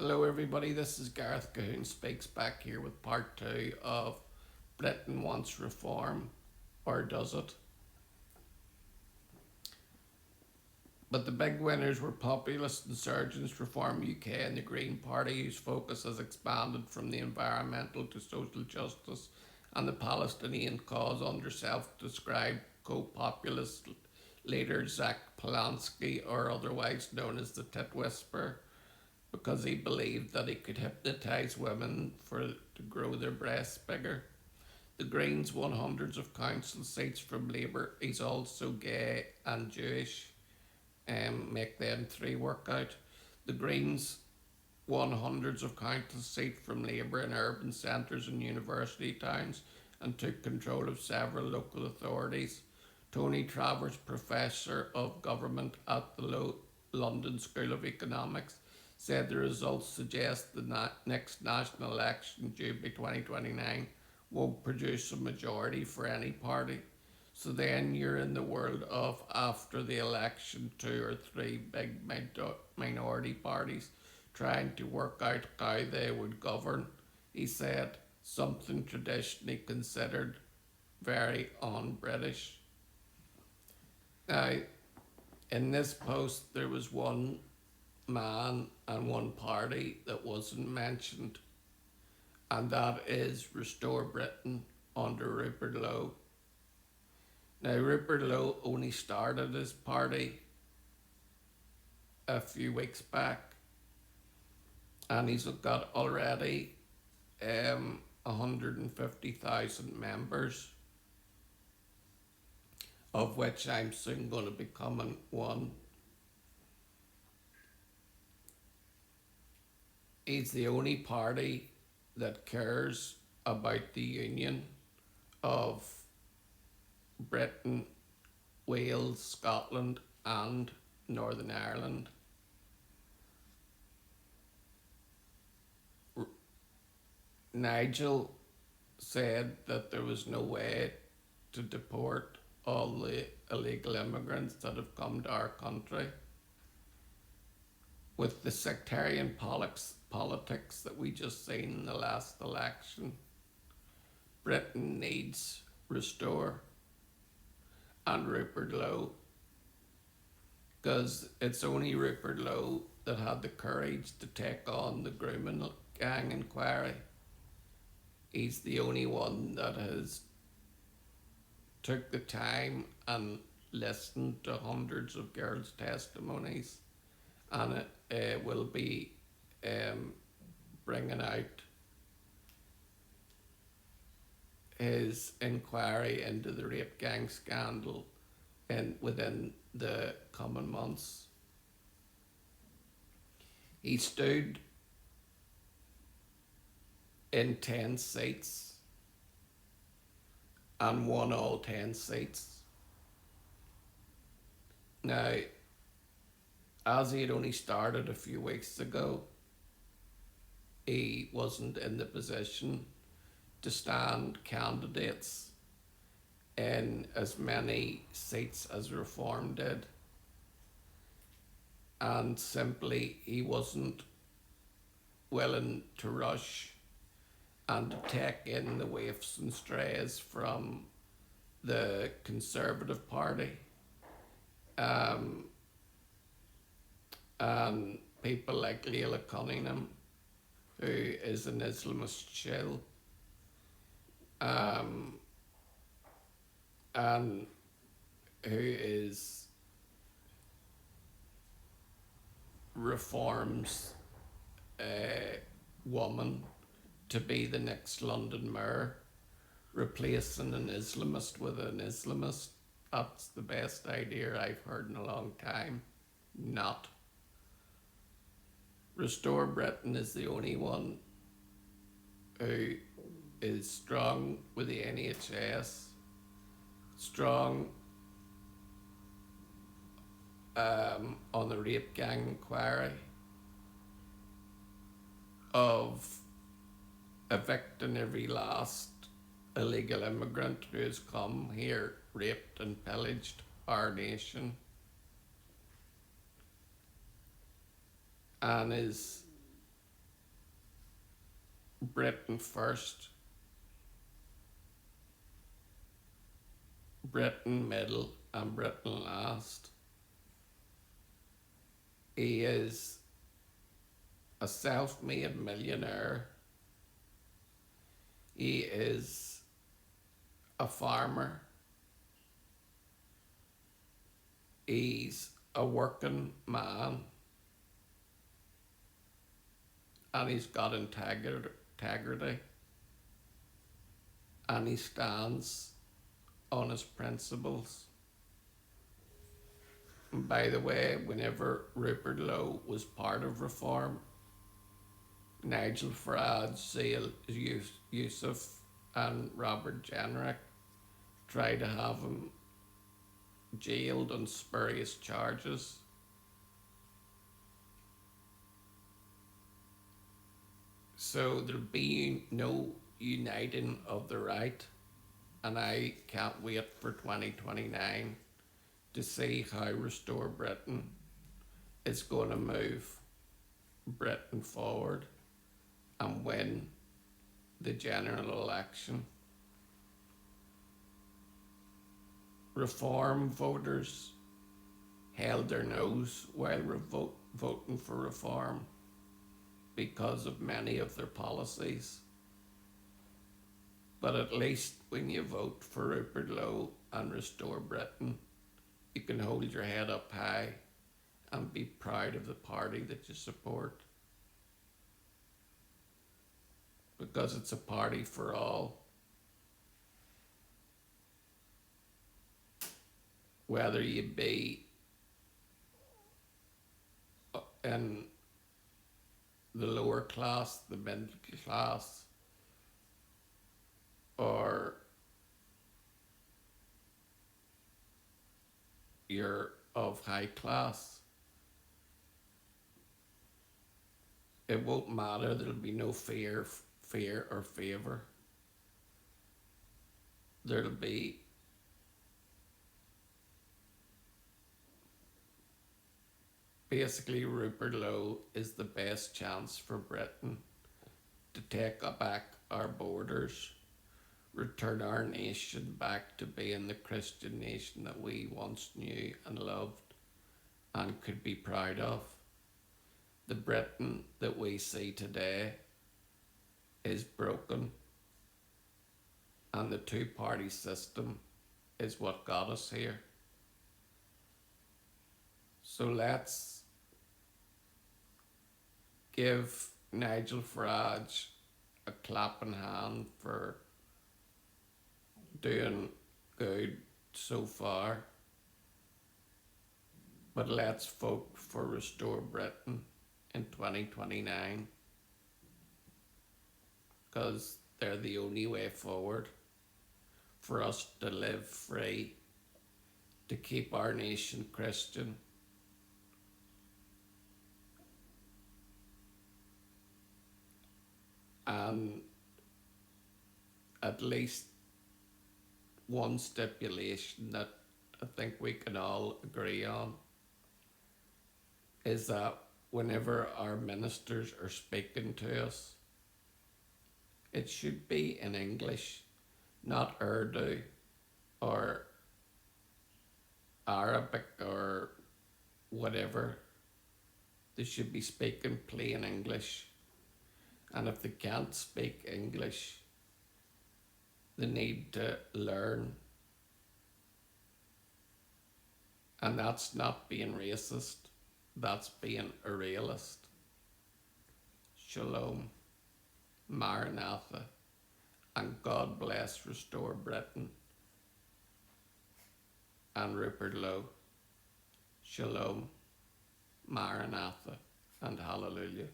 Hello, everybody. This is Gareth Cahoon Speaks back here with part two of Britain Wants Reform, or Does It? But the big winners were populist insurgents, Reform UK, and the Green Party, whose focus has expanded from the environmental to social justice and the Palestinian cause under self described co populist leader Zach Polanski, or otherwise known as the Tit Whisperer, because he believed that he could hypnotise women to grow their breasts bigger. The Greens won hundreds of council seats from Labour. He's also gay and Jewish. Make them three work out. The Greens won hundreds of council seats from Labour in urban centres and university towns and took control of several local authorities. Tony Travers, Professor of Government at the London School of Economics, said the results suggest the next national election, due by 2029, won't produce a majority for any party. So then you're in the world of, after the election, two or three big minority parties trying to work out how they would govern. He said, something traditionally considered very un-British. Now, in this post, there was one man and one party that wasn't mentioned, and that is Restore Britain under Rupert Lowe. Now, Rupert Lowe only started his party a few weeks back, and he's got already 150,000 members, of which I'm soon going to become one. He's the only party that cares about the union of Britain, Wales, Scotland, and Northern Ireland. Nigel said that there was no way to deport all the illegal immigrants that have come to our country. With the sectarian politics that we just seen in the last election, Britain needs Restore and Rupert Lowe, because it's only Rupert Lowe that had the courage to take on the grooming gang inquiry. He's the only one that has took the time and listened to hundreds of girls' testimonies, and it will be bringing out his inquiry into the rape gang scandal within the coming months. He stood in 10 seats and won all 10 seats. Now, as he had only started a few weeks ago, he wasn't in the position to stand candidates in as many seats as Reform did. And simply, he wasn't willing to rush and to take in the waifs and strays from the Conservative Party. And people like Leila Cunningham, who is an Islamist shill, and who is Reform's woman to be the next London mayor, replacing an Islamist with an Islamist. That's the best idea I've heard in a long time. Not. Restore Britain is the only one who is strong with the NHS, strong on the rape gang inquiry, of evicting every last illegal immigrant who has come here, raped and pillaged our nation, and is Britain first, Britain middle, and Britain last. He is a self made millionaire. He is a farmer. He's a working man. And he's got integrity. And he stands on his principles. And by the way, whenever Rupert Lowe was part of Reform, Nigel Farage, Zale Youssef, and Robert Jenrick tried to have him jailed on spurious charges. So there'll be no uniting of the right, and I can't wait for 2029 to see how Restore Britain is going to move Britain forward and win the general election. Reform voters held their nose while voting for Reform because of many of their policies. But at least when you vote for Rupert Lowe and Restore Britain, you can hold your head up high and be proud of the party that you support. Because it's a party for all. Whether you be in the lower class, the middle class, or you're of high class, it won't matter. There'll be no fear or favour. There'll be basically Rupert Lowe is the best chance for Britain to take back our borders, return our nation back to being the Christian nation that we once knew and loved and could be proud of. The Britain that we see today is broken, and the two-party system is what got us here. So let's give Nigel Farage a clap in hand for doing good so far. But let's vote for Restore Britain in 2029, because they're the only way forward for us to live free, to keep our nation Christian, and at least one stipulation that I think we can all agree on is that whenever our ministers are speaking to us, it should be in English, not Urdu or Arabic or whatever. They should be speaking plain English. And if they can't speak English, they need to learn. And that's not being racist, that's being a realist. Shalom, Maranatha, and God bless Restore Britain and Rupert Lowe. Shalom, Maranatha, and hallelujah.